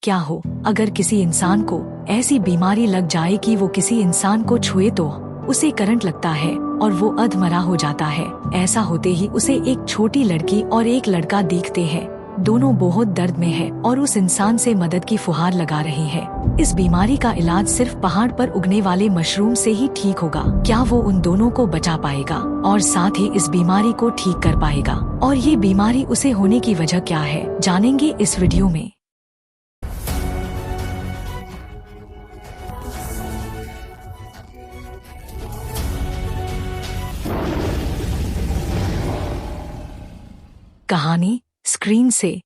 क्या हो अगर किसी इंसान को ऐसी बीमारी लग जाए कि वो किसी इंसान को छुए तो उसे करंट लगता है और वो अधमरा हो जाता है। ऐसा होते ही उसे एक छोटी लड़की और एक लड़का दिखते हैं। दोनों बहुत दर्द में है और उस इंसान से मदद की फुहार लगा रहे हैं। इस बीमारी का इलाज सिर्फ पहाड़ पर उगने वाले मशरूम से ही ठीक होगा। क्या वो उन दोनों को बचा पाएगा और साथ ही इस बीमारी को ठीक कर पाएगा? और ये बीमारी उसे होने की वजह क्या है, जानेंगे इस वीडियो में। कहानी स्क्रीन से।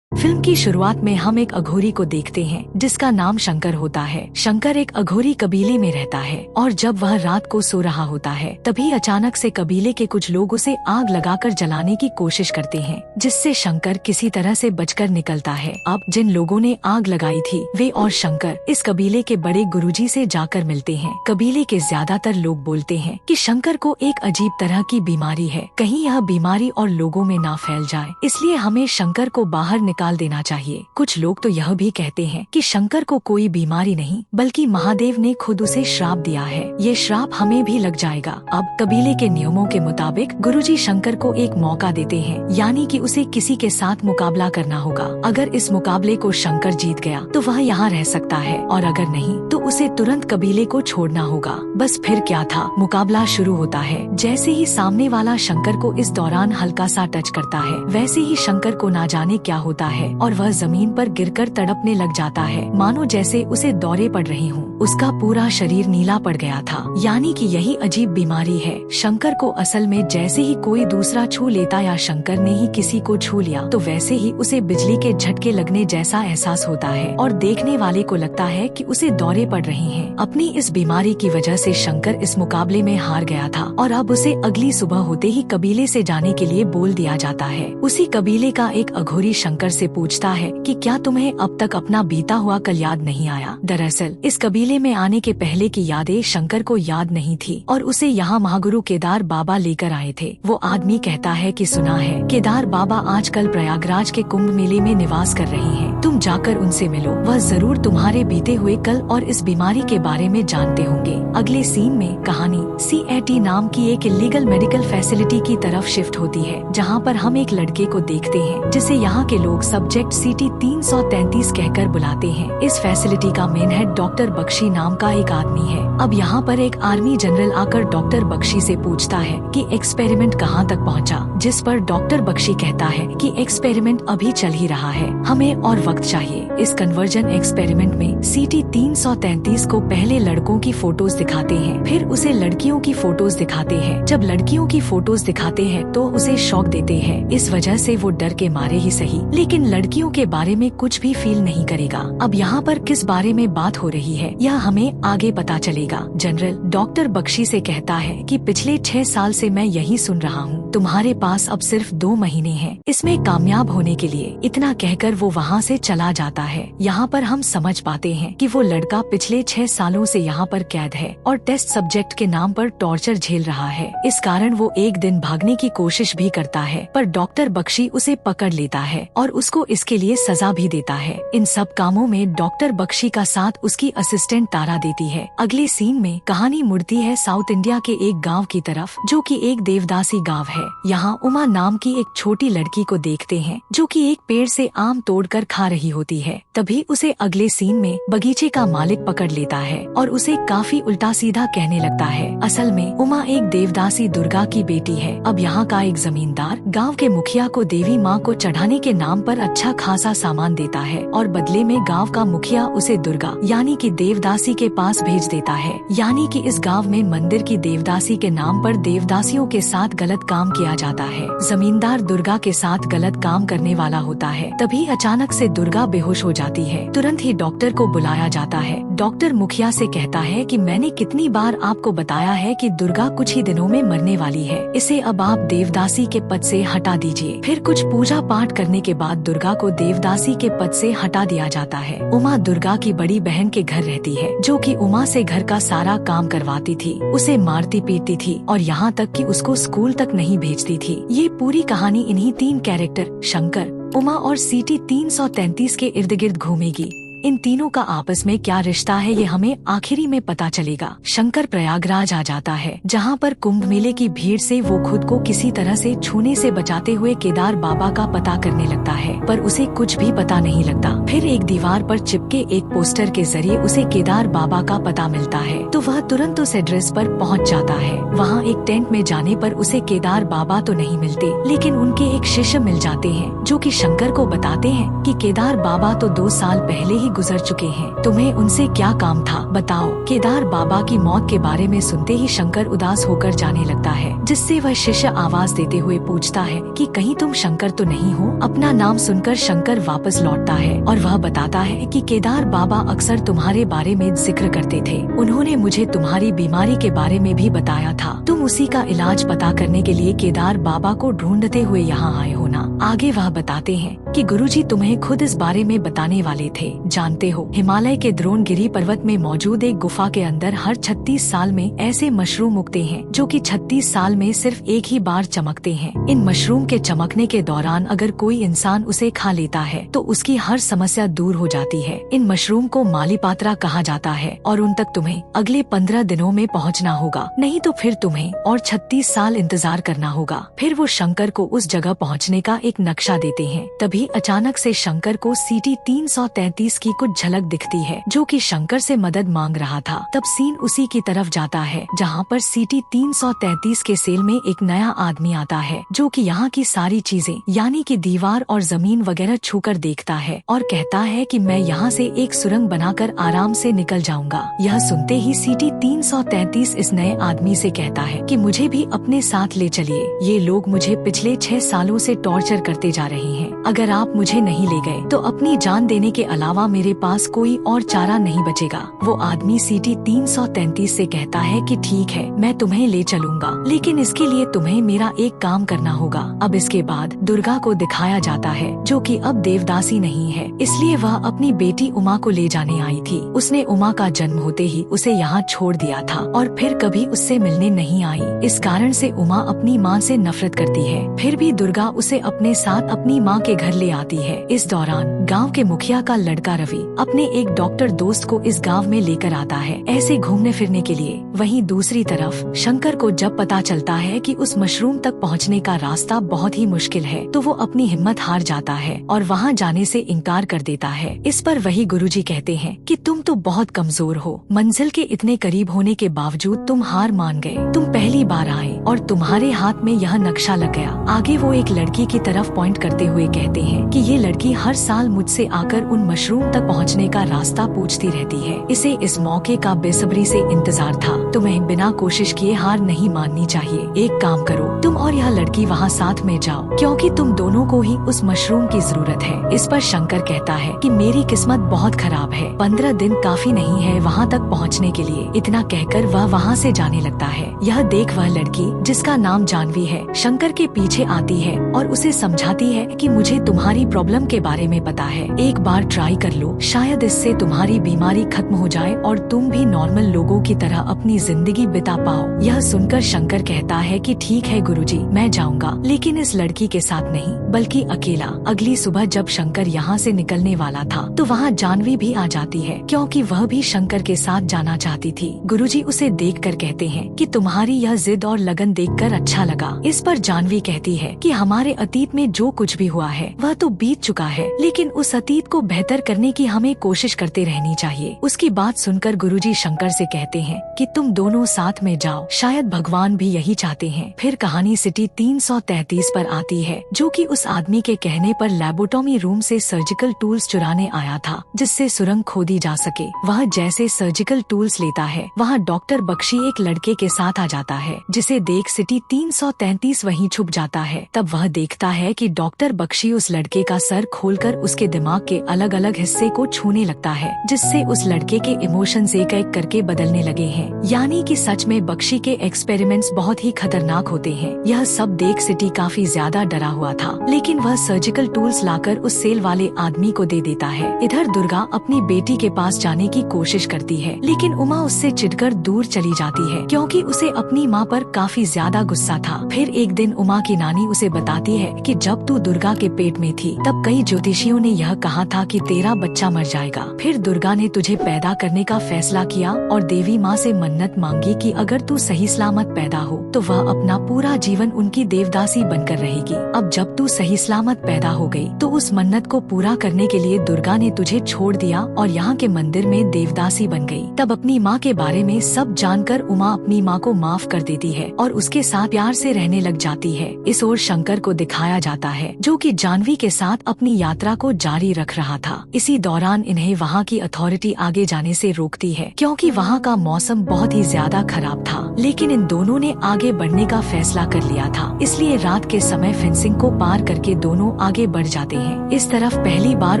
फिल्म की शुरुआत में हम एक अघोरी को देखते हैं जिसका नाम शंकर होता है। शंकर एक अघोरी कबीले में रहता है और जब वह रात को सो रहा होता है तभी अचानक से कबीले के कुछ लोग उसे आग लगाकर जलाने की कोशिश करते हैं, जिससे शंकर किसी तरह से बचकर निकलता है। अब जिन लोगों ने आग लगाई थी वे और शंकर इस कबीले के बड़े गुरुजी से जाकर मिलते हैं। कबीले के ज्यादातर लोग बोलते हैं कि शंकर को एक अजीब तरह की बीमारी है, कहीं यह बीमारी और लोगों में ना फैल जाए, इसलिए हमें शंकर को बाहर निकाल देना चाहिए। कुछ लोग तो यह भी कहते हैं कि शंकर को कोई बीमारी नहीं बल्कि महादेव ने खुद उसे श्राप दिया है, ये श्राप हमें भी लग जाएगा। अब कबीले के नियमों के मुताबिक गुरुजी शंकर को एक मौका देते हैं, यानी कि उसे किसी के साथ मुकाबला करना होगा। अगर इस मुकाबले को शंकर जीत गया तो वह यहाँ रह सकता है और अगर नहीं तो उसे तुरंत कबीले को छोड़ना होगा। बस फिर क्या था, मुकाबला शुरू होता है। जैसे ही सामने वाला शंकर को इस दौरान हल्का सा टच करता है वैसे ही शंकर को ना जाने क्या होता है और वह जमीन पर गिरकर तड़पने लग जाता है, मानो जैसे उसे दौरे पड़ रही हों। उसका पूरा शरीर नीला पड़ गया था, यानी कि यही अजीब बीमारी है। शंकर को असल में जैसे ही कोई दूसरा छू लेता या शंकर ने ही किसी को छू लिया तो वैसे ही उसे बिजली के झटके लगने जैसा एहसास होता है और देखने वाले को लगता है कि उसे दौरे पड़ रही हैं। अपनी इस बीमारी की वजह से शंकर इस मुकाबले में हार गया था और अब उसे अगली सुबह होते ही कबीले से जाने के लिए बोल दिया जाता है। उसी कबीले का एक अघोरी शंकर से पूछता है कि क्या तुम्हें अब तक अपना बीता हुआ कल याद नहीं आया? दरअसल इस कबीले में आने के पहले की यादें शंकर को याद नहीं थी और उसे यहाँ महागुरु केदार बाबा लेकर आए थे। वो आदमी कहता है कि सुना है केदार बाबा आजकल प्रयागराज के कुंभ मेले में निवास कर रही हैं, तुम जाकर उनसे मिलो, वह जरूर तुम्हारे बीते हुए कल और इस बीमारी के बारे में जानते होंगे। अगले सीन में कहानी CAT नाम की एक इलीगल मेडिकल फैसिलिटी की तरफ शिफ्ट होती है, जहाँ पर हम एक लड़के को देखते हैं जिसे यहाँ के लोग सब्जेक्ट CT 333 कहकर बुलाते हैं। इस फैसिलिटी का मेन हेड डॉक्टर बख्शी नाम का एक आदमी है। अब यहाँ पर एक आर्मी जनरल आकर डॉक्टर बख्शी से पूछता है कि एक्सपेरिमेंट कहाँ तक पहुँचा, जिस पर डॉक्टर बख्शी कहता है कि एक्सपेरिमेंट अभी चल ही रहा है, हमें और वक्त चाहिए। इस कन्वर्जन एक्सपेरिमेंट में CT 333 को पहले लड़कों की फोटोज दिखाते हैं, फिर उसे लड़कियों की फोटोज दिखाते हैं। जब लड़कियों की फोटोज दिखाते हैं तो उसे शॉक देते हैं, इस वजह से वो डर के मारे ही सही लेकिन लड़कियों के बारे में कुछ भी फील नहीं करेगा। अब यहाँ पर किस बारे में बात हो रही है यह हमें आगे पता चलेगा। जनरल डॉक्टर बख्शी से कहता है कि पिछले 6 साल से मैं यही सुन रहा हूँ, तुम्हारे पास अब सिर्फ 2 महीने हैं इसमें कामयाब होने के लिए। इतना कहकर वो वहाँ से चला जाता है। यहाँ पर हम समझ पाते हैं कि वो लड़का पिछले 6 सालों से यहाँ पर कैद है और टेस्ट सब्जेक्ट के नाम पर टॉर्चर झेल रहा है। इस कारण वो एक दिन भागने की कोशिश भी करता है पर डॉक्टर बख्शी उसे पकड़ लेता है और उसको इसके लिए सजा भी देता है। इन सब कामों में डॉक्टर बख्शी का साथ उसकी असिस्टेंट तारा देती है। अगले सीन में कहानी मुड़ती है साउथ इंडिया के एक गांव की तरफ, जो कि एक देवदासी गांव है। यहाँ उमा नाम की एक छोटी लड़की को देखते हैं जो कि एक पेड़ से आम तोड़कर खा रही होती है। तभी उसे अगले सीन में बगीचे का मालिक पकड़ लेता है और उसे काफी उल्टा सीधा कहने लगता है। असल में उमा एक देवदासी दुर्गा की बेटी है। अब यहाँ का एक जमींदार गाँव के मुखिया को देवी माँ को चढ़ाने के नाम पर अच्छा खासा सामान देता है और बदले में गांव का मुखिया उसे दुर्गा यानी कि देवदासी के पास भेज देता है। यानी कि इस गांव में मंदिर की देवदासी के नाम पर देवदासियों के साथ गलत काम किया जाता है। जमींदार दुर्गा के साथ गलत काम करने वाला होता है। तभी अचानक से दुर्गा बेहोश हो जाती है। तुरंत ही डॉक्टर को बुलाया जाता है। डॉक्टर मुखिया से कहता है कि मैंने कितनी बार आपको बताया है कि दुर्गा कुछ ही दिनों में मरने वाली है, इसे अब आप देवदासी के पद से हटा दीजिए। फिर कुछ पूजा पाठ करने के बाद दुर्गा को देवदासी के पद से हटा दिया जाता है। उमा दुर्गा की बड़ी बहन के घर रहती है, जो कि उमा से घर का सारा काम करवाती थी, उसे मारती पीटती थी और यहाँ तक कि उसको स्कूल तक नहीं भेजती थी। ये पूरी कहानी इन्हीं 3 कैरेक्टर शंकर, उमा और सिटी 333 के इर्द गिर्द घूमेगी। इन तीनों का आपस में क्या रिश्ता है ये हमें आखिरी में पता चलेगा। शंकर प्रयागराज आ जाता है, जहाँ पर कुंभ मेले की भीड़ से वो खुद को किसी तरह से छूने से बचाते हुए केदार बाबा का पता करने लगता है, पर उसे कुछ भी पता नहीं लगता। फिर एक दीवार पर चिपके एक पोस्टर के जरिए उसे केदार बाबा का पता मिलता है, तो वह तुरंत उस एड्रेस पर पहुँच जाता है। वहाँ एक टेंट में जाने पर उसे केदार बाबा तो नहीं मिलते, लेकिन उनके एक शिष्य मिल जाते हैं, जो कि शंकर को बताते हैं कि केदार बाबा तो 2 साल पहले ही गुजर चुके हैं, तुम्हें उनसे क्या काम था बताओ। केदार बाबा की मौत के बारे में सुनते ही शंकर उदास होकर जाने लगता है, जिससे वह शिष्य आवाज देते हुए पूछता है कि कहीं तुम शंकर तो नहीं हो। अपना नाम सुनकर शंकर वापस लौटता है और वह बताता है कि केदार बाबा अक्सर तुम्हारे बारे में जिक्र करते थे, उन्होंने मुझे तुम्हारी बीमारी के बारे में भी बताया था, तुम उसी का इलाज पता करने के लिए केदार बाबा को ढूंढते हुए यहाँ आए हो ना। आगे वह बताते हैं कि गुरुजी तुम्हें खुद इस बारे में बताने वाले थे। जानते हो, हिमालय के द्रोणगिरी पर्वत में मौजूद एक गुफा के अंदर हर 36 साल में ऐसे मशरूम उगते हैं, जो कि 36 साल में सिर्फ एक ही बार चमकते हैं। इन मशरूम के चमकने के दौरान अगर कोई इंसान उसे खा लेता है तो उसकी हर समस्या दूर हो जाती है। इन मशरूम को मालीपात्रा कहा जाता है और उन तक तुम्हें अगले 15 दिनों में पहुँचना होगा, नहीं तो फिर तुम्हें और 36 साल इंतजार करना होगा। फिर वो शंकर को उस जगह पहुँचने का एक नक्शा देते हैं। तभी अचानक से शंकर को सिटी 333 की कुछ झलक दिखती है, जो कि शंकर से मदद मांग रहा था। तब सीन उसी की तरफ जाता है, जहाँ पर सिटी 333 के सेल में एक नया आदमी आता है, जो कि यहाँ की सारी चीजें यानी कि दीवार और जमीन वगैरह छूकर देखता है और कहता है कि मैं यहाँ से एक सुरंग बनाकर आराम से निकल जाऊंगा। यह सुनते ही सिटी 333 इस नए आदमी से कहता है कि मुझे भी अपने साथ ले चलिए, ये लोग मुझे पिछले 6 सालों से टॉर्चर करते जा रहे हैं, अगर आप मुझे नहीं ले गए तो अपनी जान देने के अलावा मेरे पास कोई और चारा नहीं बचेगा। वो आदमी सिटी 333 से कहता है कि ठीक है, मैं तुम्हें ले चलूंगा, लेकिन इसके लिए तुम्हें मेरा एक काम करना होगा। अब इसके बाद दुर्गा को दिखाया जाता है, जो कि अब देवदासी नहीं है, इसलिए वह अपनी बेटी उमा को ले जाने आई थी। उसने उमा का जन्म होते ही उसे यहाँ छोड़ दिया था और फिर कभी उससे मिलने नहीं आई। इस कारण से उमा अपनी माँ से नफरत करती है। फिर भी दुर्गा उसे अपने साथ अपनी माँ के घर ले आती है। इस दौरान गांव के मुखिया का लड़का रवि अपने एक डॉक्टर दोस्त को इस गांव में लेकर आता है, ऐसे घूमने फिरने के लिए। वहीं दूसरी तरफ शंकर को जब पता चलता है कि उस मशरूम तक पहुंचने का रास्ता बहुत ही मुश्किल है, तो वो अपनी हिम्मत हार जाता है और वहां जाने से इनकार कर देता है। इस पर वही गुरुजी कहते हैं कि तुम तो बहुत कमजोर हो, मंजिल के इतने करीब होने के बावजूद तुम हार मान गए। तुम पहली बार आए और तुम्हारे हाथ में यह नक्शा लग गया। आगे वो एक लड़की की तरफ पॉइंट करते हुए कहते हैं कि ये लड़की हर साल मुझसे आकर उन मशरूम तक पहुंचने का रास्ता पूछती रहती है। इसे इस मौके का बेसब्री से इंतजार था। तुम्हें बिना कोशिश किए हार नहीं माननी चाहिए। एक काम करो, तुम और यह लड़की वहाँ साथ में जाओ, क्योंकि तुम दोनों को ही उस मशरूम की जरूरत है। इस पर शंकर कहता है कि मेरी किस्मत बहुत खराब है, 15 दिन काफी नहीं है वहाँ तक पहुँचने के लिए। इतना कहकर वह वहाँ से जाने लगता है। यह देख वह लड़की, जिसका नाम जानवी है, शंकर के पीछे आती है और उसे समझाती है कि मुझे तुम्हारी प्रॉब्लम के बारे में पता है, एक बार ट्राई कर लो, शायद इससे तुम्हारी बीमारी खत्म हो जाए और तुम भी नॉर्मल लोगों की तरह अपनी जिंदगी बिता पाओ। यह सुनकर शंकर कहता है कि ठीक है गुरुजी, मैं जाऊंगा, लेकिन इस लड़की के साथ नहीं, बल्कि अकेला। अगली सुबह जब शंकर यहाँ से निकलने वाला था, तो वहाँ जानवी भी आ जाती है, क्योंकि वह भी शंकर के साथ जाना चाहती थी। गुरुजी उसे देखकर कहते हैं कि तुम्हारी यह जिद और लगन देखकर अच्छा लगा। इस पर जानवी कहती है कि हमारे अतीत में जो कुछ भी हुआ है वह तो बीत चुका है, लेकिन उस अतीत को बेहतर करने की हमें कोशिश करते रहनी चाहिए। उसकी बात सुनकर गुरुजी शंकर से कहते हैं कि तुम दोनों साथ में जाओ, शायद भगवान भी यही चाहते हैं। फिर कहानी सिटी 333 पर आती है, जो कि उस आदमी के कहने पर लैबोरेटरी रूम से सर्जिकल टूल्स चुराने आया था, जिससे सुरंग खोदी जा सके। वह जैसे सर्जिकल टूल्स लेता है, वहाँ डॉक्टर बख्शी एक लड़के के साथ आ जाता है, जिसे देख सिटी 333 वहीं छुप जाता है। तब वह देखता है कि डॉक्टर बख्शी उस लड़के का सर खोलकर उसके दिमाग के अलग अलग हिस्से को छूने लगता है, जिससे उस लड़के के इमोशंस एक एक करके बदलने लगे हैं। यानी कि सच में बख्शी के एक्सपेरिमेंट्स बहुत ही खतरनाक होते हैं। यह सब देख सिटी काफी ज्यादा डरा हुआ था, लेकिन वह सर्जिकल टूल्स लाकर उस सेल वाले आदमी को दे देता है। इधर दुर्गा अपनी बेटी के पास जाने की कोशिश करती है, लेकिन उमा उससे चिढ़कर दूर चली जाती है, क्योंकि उसे अपनी माँ पर काफी ज्यादा गुस्सा था। फिर एक दिन उमा की नानी उसे बताती है कि जब तू दुर्गा के पेट में थी तब कई ज्योतिषियों ने यह कहा था कि तेरा बच्चा मर जाएगा। फिर दुर्गा ने तुझे पैदा करने का फैसला किया और देवी माँ से मन्नत मांगी कि अगर तू सही सलामत पैदा हो तो वह अपना पूरा जीवन उनकी देवदासी बनकर रहेगी। अब जब तू सही सलामत पैदा हो गई तो उस मन्नत को पूरा करने के लिए दुर्गा ने तुझे छोड़ दिया और यहाँ के मंदिर में देवदासी बन गई। तब अपनी माँ के बारे में सब जानकर उमा अपनी माँ को माफ कर देती है और उसके साथ प्यार से रहने लग जाती है। इस ओर शंकर को दिखाया जाता है जो कि जानवी के साथ अपनी यात्रा को जारी रख रहा था। इसी दौरान इन्हें वहाँ की अथॉरिटी आगे जाने से रोकती है क्योंकि वहाँ का मौसम बहुत ही ज्यादा खराब था, लेकिन इन दोनों ने आगे बढ़ने का फैसला कर लिया था। इसलिए रात के समय फेंसिंग को पार करके दोनों आगे बढ़ जाते हैं। इस तरफ पहली बार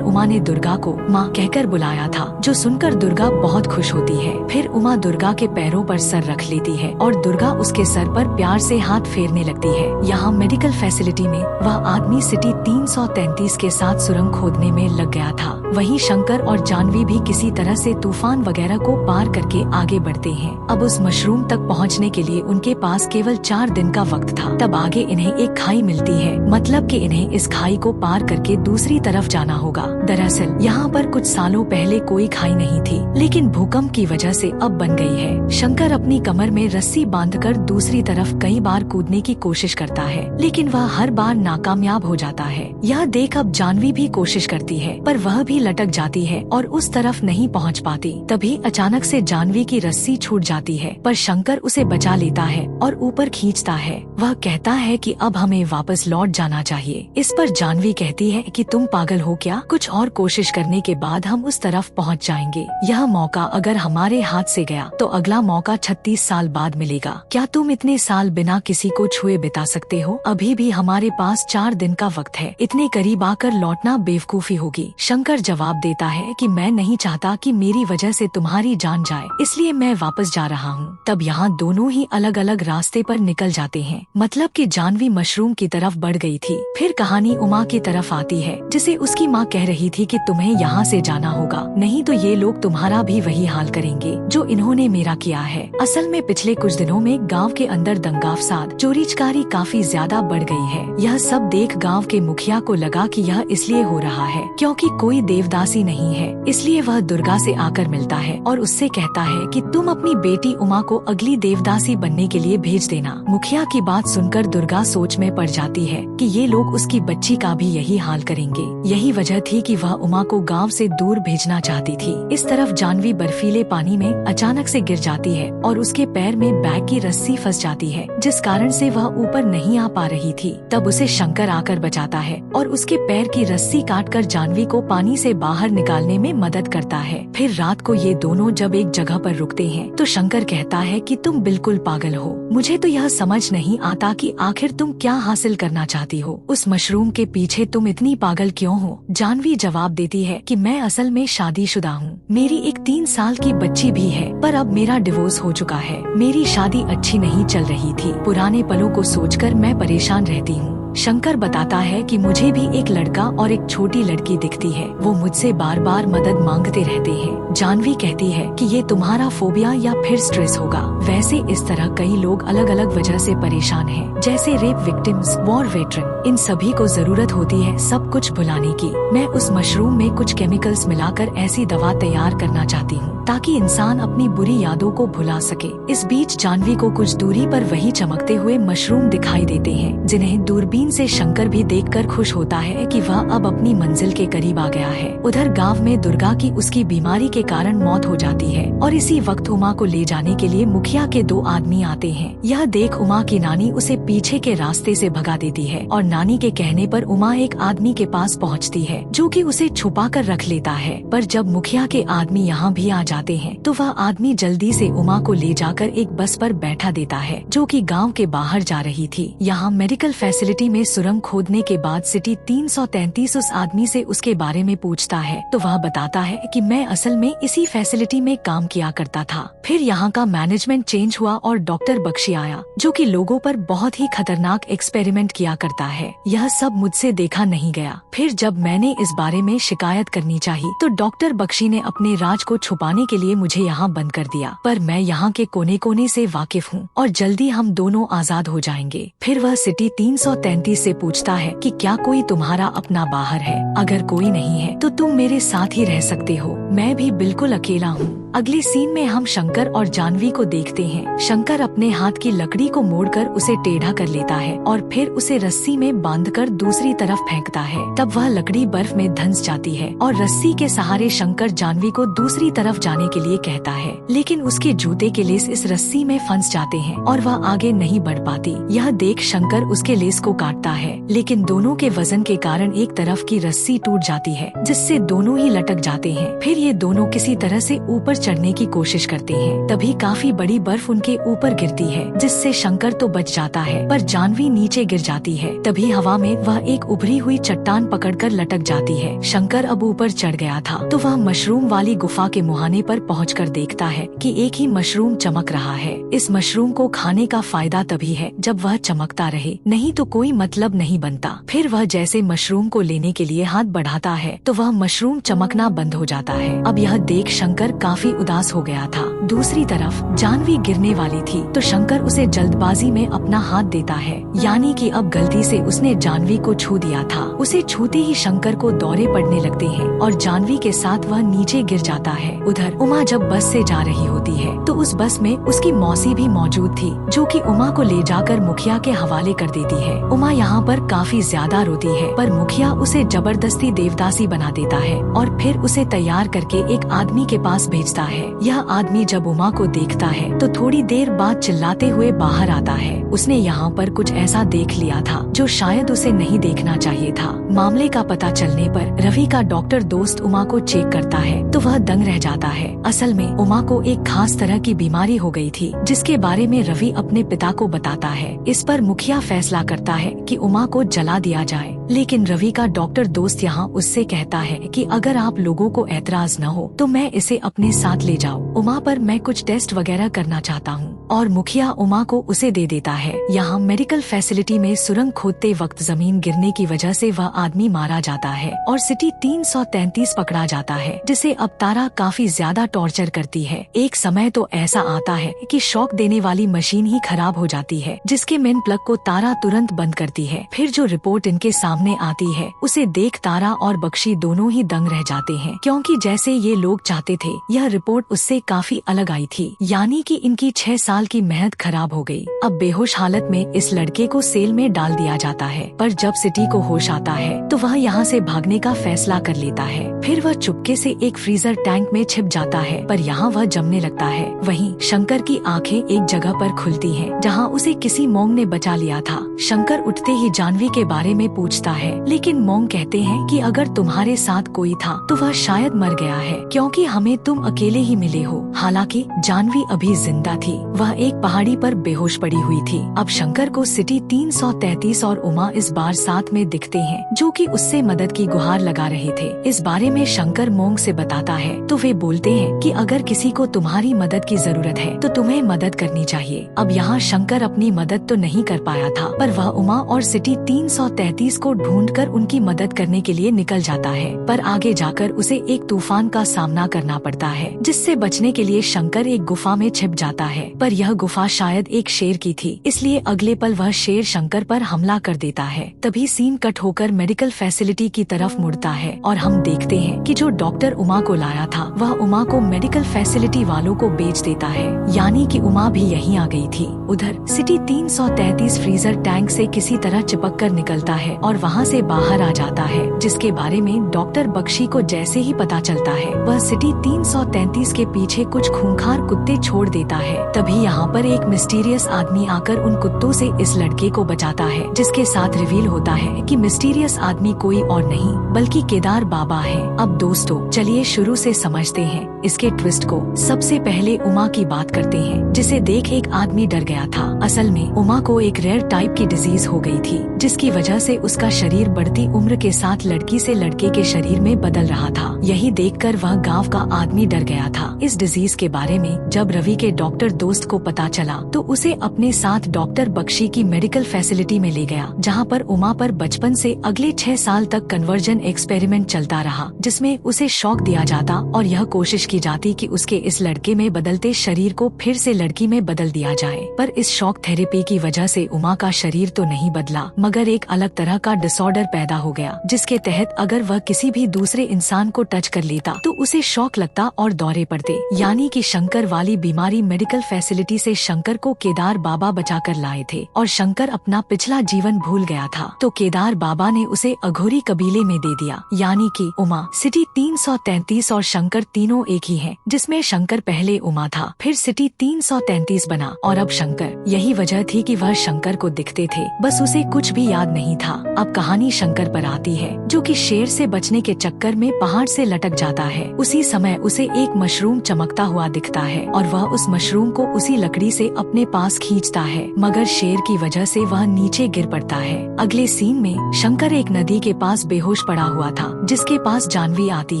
उमा ने दुर्गा को माँ कहकर बुलाया था, जो सुनकर दुर्गा बहुत खुश होती है। फिर उमा दुर्गा के पैरों पर सर रख लेती है और दुर्गा उसके सर पर प्यार से हाथ फेरने लगती है। यहाँ मेडिकल फैसिलिटी में वह आदमी सिटी 333 के साथ सुरंग खोदने में लग गया था। वहीं शंकर और जानवी भी किसी तरह से तूफान वगैरह को पार करके आगे बढ़ते हैं। अब उस मशरूम तक पहुंचने के लिए उनके पास केवल 4 दिन का वक्त था। तब आगे इन्हें एक खाई मिलती है, मतलब कि इन्हें इस खाई को पार करके दूसरी तरफ जाना होगा। दरअसल यहाँ पर कुछ सालों पहले कोई खाई नहीं थी, लेकिन भूकंप की वजह से अब बन गई है। शंकर अपनी कमर में रस्सी बांधकर दूसरी तरफ कई बार कूदने की कोशिश करता है, लेकिन वह हर बार नाकामयाब हो जाता है। यह देख अब जानवी भी कोशिश करती है, पर वह भी लटक जाती है और उस तरफ नहीं पहुंच पाती। तभी अचानक से जानवी की रस्सी छूट जाती है, पर शंकर उसे बचा लेता है और ऊपर खींचता है। वह कहता है कि अब हमें वापस लौट जाना चाहिए। इस पर जानवी कहती है कि तुम पागल हो क्या, कुछ और कोशिश करने के बाद हम उस तरफ पहुंच जाएंगे। यह मौका अगर हमारे हाथ से गया तो अगला मौका 36 साल बाद मिलेगा। क्या तुम इतने साल बिना किसी को छुए बिता सकते हो? अभी भी हमारे पास 4 दिन का वक्त है, इतने करीब आकर लौटना बेवकूफी होगी। शंकर जवाब देता है कि मैं नहीं चाहता कि मेरी वजह से तुम्हारी जान जाए, इसलिए मैं वापस जा रहा हूँ। तब यहाँ दोनों ही अलग अलग रास्ते पर निकल जाते हैं, मतलब कि जानवी मशरूम की तरफ बढ़ गई थी। फिर कहानी उमा की तरफ आती है, जिसे उसकी माँ कह रही थी कि तुम्हें यहाँ से जाना होगा, नहीं तो ये लोग तुम्हारा भी वही हाल करेंगे जो इन्होंने मेरा किया है। असल में पिछले कुछ दिनों में गाँव के अंदर दंगा फसाद, चोरी चकारी काफी ज्यादा बढ़ गई है। यह सब देख गाँव के मुखिया को लगा कि यह इसलिए हो रहा है क्योंकि कोई देवदासी नहीं है, इसलिए वह दुर्गा से आकर मिलता है और उससे कहता है कि तुम अपनी बेटी उमा को अगली देवदासी बनने के लिए भेज देना। मुखिया की बात सुनकर दुर्गा सोच में पड़ जाती है कि ये लोग उसकी बच्ची का भी यही हाल करेंगे। यही वजह थी कि वह उमा को गांव से दूर भेजना चाहती थी। इस तरफ जानवी बर्फीले पानी में अचानक से गिर जाती है और उसके पैर में बैग की रस्सी फंस जाती है, जिस कारण से वह ऊपर नहीं आ पा रही थी। तब उसे शंकर आकर बचाता है और उसके पैर की रस्सी काटकर जानवी को पानी से बाहर निकालने में मदद करता है। फिर रात को ये दोनों जब एक जगह पर रुकते हैं तो शंकर कहता है कि तुम बिल्कुल पागल हो, मुझे तो यह समझ नहीं आता कि आखिर तुम क्या हासिल करना चाहती हो, उस मशरूम के पीछे तुम इतनी पागल क्यों हो? जानवी जवाब देती है कि मैं असल में शादीशुदा हूँ, मेरी एक 3 साल की बच्ची भी है, पर अब मेरा डिवोर्स हो चुका है। मेरी शादी अच्छी नहीं चल रही थी, पुराने पलों को सोचकर मैं परेशान रहती हूँ। शंकर बताता है कि मुझे भी एक लड़का और एक छोटी लड़की दिखती है, वो मुझसे बार बार मदद मांगते रहते हैं। जानवी कहती है कि ये तुम्हारा फोबिया या फिर स्ट्रेस होगा। वैसे इस तरह कई लोग अलग अलग वजह से परेशान हैं, जैसे रेप विक्टिम्स, वॉर वेटरन, इन सभी को जरूरत होती है सब कुछ भुलाने की। मैं उस मशरूम में कुछ केमिकल्स मिलाकर ऐसी दवा तैयार करना चाहती हूँ ताकि इंसान अपनी बुरी यादों को भुला सके। इस बीच जानवी को कुछ दूरी पर वही चमकते हुए मशरूम दिखाई देते हैं, जिन्हें दूरबीन से शंकर भी देखकर खुश होता है कि वह अब अपनी मंजिल के करीब आ गया है। उधर गांव में दुर्गा की उसकी बीमारी के कारण मौत हो जाती है और इसी वक्त उमा को ले जाने के लिए मुखिया के 2 आदमी आते हैं। यह देख उमा की नानी उसे पीछे के रास्ते से भगा देती है और नानी के कहने पर उमा एक आदमी के पास पहुँचती है, जो कि उसे छुपा कर रख लेता है। पर जब मुखिया के आदमी यहाँ भी आ जाते हैं तो वह आदमी जल्दी से उमा को ले जाकर एक बस पर बैठा देता है, जो कि गांव के बाहर जा रही थी। यहाँ मेडिकल फैसिलिटी में सुरंग खोदने के बाद सिटी 333 उस आदमी से उसके बारे में पूछता है तो वह बताता है कि मैं असल में इसी फैसिलिटी में काम किया करता था। फिर यहाँ का मैनेजमेंट चेंज हुआ और डॉक्टर बख्शी आया, जो कि लोगों पर बहुत ही खतरनाक एक्सपेरिमेंट किया करता है। यह सब मुझसे देखा नहीं गया। फिर जब मैंने इस बारे में शिकायत करनी चाहिए तो डॉक्टर बख्शी ने अपने राज को छुपाने के लिए मुझे यहाँ बंद कर दिया, पर मैं यहाँ के कोने कोने से वाकिफ हूँ और जल्दी हम दोनों आजाद हो जाएंगे। फिर वह सिटी 333 333 से पूछता है कि क्या कोई तुम्हारा अपना बाहर है? अगर कोई नहीं है तो तुम मेरे साथ ही रह सकते हो, मैं भी बिल्कुल अकेला हूँ। अगले सीन में हम शंकर और जानवी को देखते हैं। शंकर अपने हाथ की लकड़ी को मोड़कर उसे टेढ़ा कर लेता है और फिर उसे रस्सी में बांधकर दूसरी तरफ फेंकता है। तब वह लकड़ी बर्फ में धंस जाती है और रस्सी के सहारे शंकर जानवी को दूसरी तरफ जाने के लिए कहता है, लेकिन उसके जूते के लेस इस रस्सी में फंस जाते हैं और वह आगे नहीं बढ़ पाती। यह देख शंकर उसके लेस को काटता है, लेकिन दोनों के वजन के कारण एक तरफ की रस्सी टूट जाती है, जिससे दोनों ही लटक जाते हैं। फिर ये दोनों किसी तरह से ऊपर चढ़ने की कोशिश करते हैं। तभी काफी बड़ी बर्फ उनके ऊपर गिरती है, जिससे शंकर तो बच जाता है पर जानवी नीचे गिर जाती है। तभी हवा में वह एक उभरी हुई चट्टान पकड़कर लटक जाती है। शंकर अब ऊपर चढ़ गया था तो वह मशरूम वाली गुफा के मुहाने पर पहुंचकर देखता है कि एक ही मशरूम चमक रहा है। इस मशरूम को खाने का फायदा तभी है जब वह चमकता रहे, नहीं तो कोई मतलब नहीं बनता। फिर वह जैसे मशरूम को लेने के लिए हाथ बढ़ाता है तो वह मशरूम चमकना बंद हो जाता है। अब यह देख शंकर काफी उदास हो गया था। दूसरी तरफ जानवी गिरने वाली थी तो शंकर उसे जल्दबाजी में अपना हाथ देता है, यानी कि अब गलती से उसने जानवी को छू दिया था। उसे छूते ही शंकर को दौरे पड़ने लगते हैं और जानवी के साथ वह नीचे गिर जाता है। उधर उमा जब बस से जा रही होती है तो उस बस में उसकी मौसी भी मौजूद थी, जो कि उमा को ले जाकर मुखिया के हवाले कर देती है। उमा यहाँ पर काफी ज्यादा रोती है, पर मुखिया उसे जबरदस्ती देवदासी बना देता है और फिर उसे तैयार करके एक आदमी के पास भेजता है। यह आदमी जब उमा को देखता है तो थोड़ी देर बाद चिल्लाते हुए बाहर आता है। उसने यहाँ पर कुछ ऐसा देख लिया था जो शायद उसे नहीं देखना चाहिए था। मामले का पता चलने पर रवि का डॉक्टर दोस्त उमा को चेक करता है तो वह दंग रह जाता है। असल में उमा को एक खास तरह की बीमारी हो गई थी, जिसके बारे में रवि अपने पिता को बताता है। इस पर मुखिया फैसला करता है कि उमा को जला दिया जाए, लेकिन रवि का डॉक्टर दोस्त यहाँ उससे कहता है कि अगर आप लोगों को ऐतराज न हो तो मैं इसे अपने साथ ले जाऊं। उमा पर मैं कुछ टेस्ट वगैरह करना चाहता हूँ, और मुखिया उमा को उसे दे देता है। यहाँ मेडिकल फैसिलिटी में सुरंग खोदते वक्त जमीन गिरने की वजह से वह आदमी मारा जाता है और सिटी 333 पकड़ा जाता है, जिसे अब तारा काफी ज्यादा टॉर्चर करती है। एक समय तो ऐसा आता है कि शॉक देने वाली मशीन ही खराब हो जाती है, जिसके मेन प्लग को तारा तुरंत बंद करती है। फिर जो रिपोर्ट इनके सामने आती है उसे देख तारा और बख्शी दोनों ही दंग रह जाते हैं, क्योंकि जैसे ये लोग चाहते थे यह रिपोर्ट उससे काफी अलग आई थी, यानी कि इनकी 6 साल की मेहनत खराब हो गई। अब बेहोश हालत में इस लड़के को सेल में डाल दिया जाता है, पर जब सिटी को होश आता है तो वह यहाँ से भागने का फैसला कर लेता है। फिर वह चुपके से एक फ्रीजर टैंक में छिप जाता है, पर यहाँ वह जमने लगता है। वहीं शंकर की आंखें एक जगह पर खुलती हैं, जहाँ उसे किसी मोंग ने बचा लिया था। शंकर उठते ही जानवी के बारे में पूछता है, लेकिन मोंग कहते हैं कि अगर तुम्हारे साथ कोई था तो वह शायद मर गया है, क्योंकि हमें तुम अकेले ही मिले हो। हालांकि जानवी अभी जिंदा थी, वह एक पहाड़ी पर बेहोश पड़ी हुई थी। अब शंकर को सिटी 333 और उमा इस बार साथ में दिखते हैं, जो कि उससे मदद की गुहार लगा रहे थे। इस बारे में शंकर मोंग से बताता है तो वे बोलते हैं कि अगर किसी को तुम्हारी मदद की जरूरत है तो तुम्हें मदद करनी चाहिए। अब यहाँ शंकर अपनी मदद तो नहीं कर पाया था, पर वह उमा और सिटी 333 को ढूंढकर उनकी मदद करने के लिए निकल जाता है। पर आगे जाकर उसे एक तूफान का सामना करना पड़ता है, जिससे बचने के लिए शंकर एक गुफा में छिप जाता है। पर यह गुफा शायद एक शेर की थी, इसलिए अगले पल वह शेर शंकर पर हमला कर देता है। तभी सीन कट होकर मेडिकल फैसिलिटी की तरफ मुड़ता है और हम देखते हैं कि जो डॉक्टर उमा को लाया था वह उमा को मेडिकल फैसिलिटी वालों को बेच देता है, यानी कि उमा भी यहीं आ गई थी। उधर सिटी 333 फ्रीजर टैंक से किसी तरह चिपक कर निकलता है और वहाँ से बाहर आ जाता है, जिसके बारे में डॉक्टर बख्शी को जैसे ही पता चलता है वह सिटी 333 के पीछे कुछ खूंखार कुत्ते छोड़ देता है। तभी यहाँ पर एक मिस्टीरियस आदमी आकर उन कुत्तों से इस लड़के को बचाता है, जिसके साथ रिवील होता है कि मिस्टीरियस आदमी कोई और नहीं बल्कि केदार बाबा है। अब दोस्तों चलिए शुरू से समझते हैं इसके ट्विस्ट को। सबसे पहले उमा की बात करते हैं, जिसे देख एक आदमी डर गया था। असल में उमा को एक रेयर टाइप की डिजीज हो गई थी, जिसकी वजह से उसका का शरीर बढ़ती उम्र के साथ लड़की से लड़के के शरीर में बदल रहा था। यही देखकर वह गांव का आदमी डर गया था। इस डिजीज के बारे में जब रवि के डॉक्टर दोस्त को पता चला तो उसे अपने साथ डॉक्टर बख्शी की मेडिकल फैसिलिटी में ले गया, जहां पर उमा पर बचपन से अगले 6 साल तक कन्वर्जन एक्सपेरिमेंट चलता रहा, जिसमें उसे शॉक दिया जाता और यह कोशिश की जाती कि उसके इस लड़के में बदलते शरीर को फिर से लड़की में बदल दिया जाए। पर इस शॉक थेरेपी की वजह से उमा का शरीर तो नहीं बदला, मगर एक अलग तरह का डिसऑर्डर पैदा हो गया, जिसके तहत अगर वह किसी भी दूसरे इंसान को टच कर लेता तो उसे शॉक लगता और दौरे पड़ते। यानी कि शंकर वाली बीमारी मेडिकल फैसिलिटी से शंकर को केदार बाबा बचा कर लाए थे और शंकर अपना पिछला जीवन भूल गया था, तो केदार बाबा ने उसे अघोरी कबीले में दे दिया। यानी कि उमा सिटी 333 और शंकर तीनों एक ही हैं, जिसमें शंकर पहले उमा था, फिर सिटी 333 बना और अब शंकर। यही वजह थी कि वह शंकर को दिखते थे, बस उसे कुछ भी याद नहीं था। अब कहानी शंकर पर आती है, जो कि शेर से बचने के चक्कर में पहाड़ से लटक जाता है। उसी समय उसे एक मशरूम चमकता हुआ दिखता है और वह उस मशरूम को उसी लकड़ी से अपने पास खींचता है, मगर शेर की वजह से वह नीचे गिर पड़ता है। अगले सीन में शंकर एक नदी के पास बेहोश पड़ा हुआ था, जिसके पास जानवी आती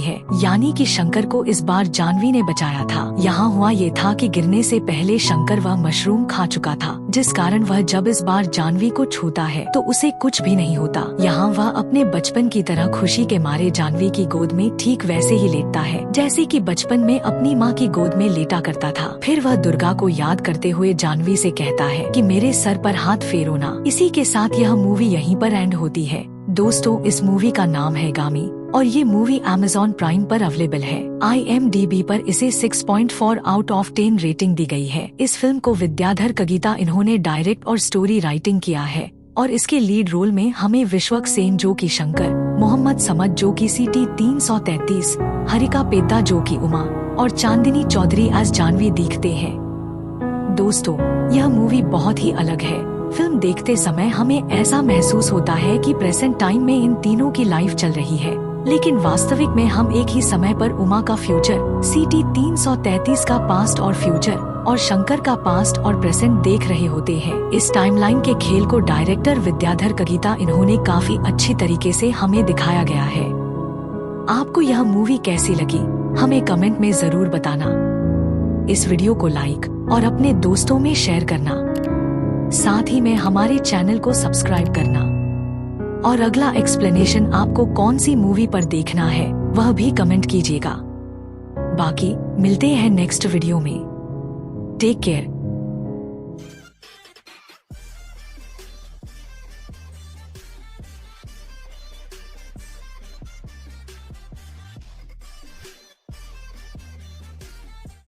है। यानी कि शंकर को इस बार जानवी ने बचाया था। यहाँ हुआ ये था कि गिरने से पहले शंकर वह मशरूम खा चुका था, जिस कारण वह जब इस बार जानवी को छूता है तो उसे कुछ भी नहीं होता। यहाँ वह अपने बचपन की तरह खुशी के मारे जानवी की गोद में ठीक वैसे ही लेटता है जैसे कि बचपन में अपनी माँ की गोद में लेटा करता था। फिर वह दुर्गा को याद करते हुए जानवी से कहता है कि मेरे सर पर हाथ फेरो ना। इसी के साथ यह मूवी यहीं पर एंड होती है। दोस्तों, इस मूवी का नाम है गामी और ये मूवी Amazon प्राइम पर अवेलेबल है। IMDb पर इसे 6.4 आउट ऑफ 10 रेटिंग दी गई है। इस फिल्म को विद्याधर कगीता इन्होंने डायरेक्ट और स्टोरी राइटिंग किया है और इसके लीड रोल में हमें विश्वक सेन जो की शंकर, मोहम्मद समद जो की सिटी 333, हरिका पेद्दा जो की उमा और चांदनी चौधरी एज जानवी दिखते हैं। दोस्तों, यह मूवी बहुत ही अलग है। फिल्म देखते समय हमें ऐसा महसूस होता है कि प्रेजेंट टाइम में इन तीनों की लाइफ चल रही है, लेकिन वास्तविक में हम एक ही समय पर उमा का फ्यूचर, सिटी 333 का पास्ट और फ्यूचर और शंकर का पास्ट और प्रेजेंट देख रहे होते हैं। इस टाइमलाइन के खेल को डायरेक्टर विद्याधर कगीता इन्होंने काफी अच्छी तरीके से हमें दिखाया गया है। आपको यह मूवी कैसी लगी हमें कमेंट में जरूर बताना। इस वीडियो को लाइक और अपने दोस्तों में शेयर करना, साथ ही में हमारे चैनल को सब्सक्राइब करना और अगला एक्सप्लेनेशन आपको कौन सी मूवी पर देखना है वह भी कमेंट कीजिएगा। बाकी मिलते हैं नेक्स्ट वीडियो में। Take care.